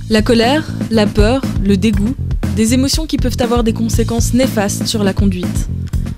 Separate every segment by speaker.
Speaker 1: La colère, la peur, le dégoût, des émotions qui peuvent avoir des conséquences néfastes sur la conduite.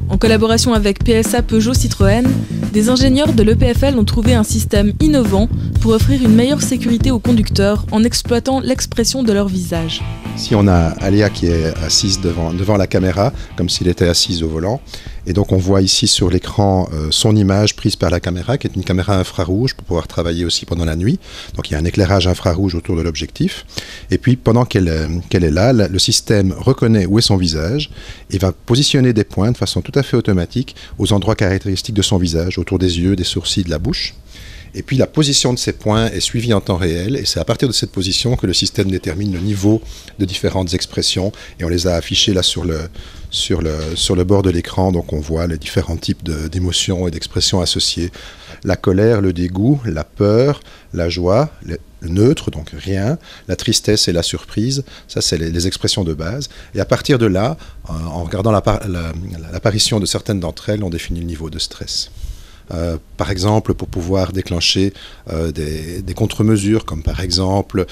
Speaker 1: En collaboration avec PSA Peugeot Citroën, des ingénieurs de l'EPFL ont trouvé un système innovant pour offrir une meilleure sécurité aux conducteurs en exploitant l'expression de leur visage.
Speaker 2: Ici, on a Aléa qui est assise devant la caméra, comme s'il était assise au volant. Et donc, on voit ici sur l'écran son image prise par la caméra, qui est une caméra infrarouge pour pouvoir travailler aussi pendant la nuit. Donc, il y a un éclairage infrarouge autour de l'objectif. Et puis, pendant qu'elle est là, le système reconnaît où est son visage et va positionner des points de façon tout à fait automatique aux endroits caractéristiques de son visage, autour des yeux, des sourcils, de la bouche. Et puis la position de ces points est suivie en temps réel et c'est à partir de cette position que le système détermine le niveau de différentes expressions et on les a affichées là sur le bord de l'écran, donc on voit les différents types d'émotions et d'expressions associées. La colère, le dégoût, la peur, la joie, le neutre, donc rien, la tristesse et la surprise, ça c'est les expressions de base. Et à partir de là, en regardant l'apparition de certaines d'entre elles, on définit le niveau de stress. Par exemple, pour pouvoir déclencher des contre-mesures, comme par exemple,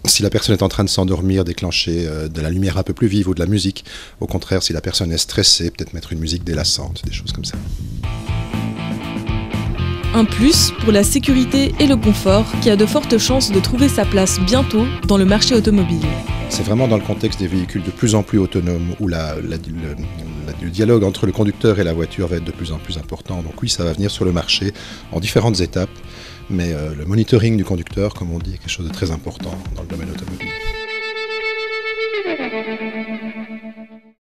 Speaker 2: si la personne est en train de s'endormir, déclencher de la lumière un peu plus vive ou de la musique. Au contraire, si la personne est stressée, peut-être mettre une musique délassante, des choses comme ça.
Speaker 1: Un plus pour la sécurité et le confort qui a de fortes chances de trouver sa place bientôt dans le marché automobile.
Speaker 2: C'est vraiment dans le contexte des véhicules de plus en plus autonomes où le dialogue entre le conducteur et la voiture va être de plus en plus important. Donc oui, ça va venir sur le marché en différentes étapes, mais le monitoring du conducteur, comme on dit, est quelque chose de très important dans le domaine automobile.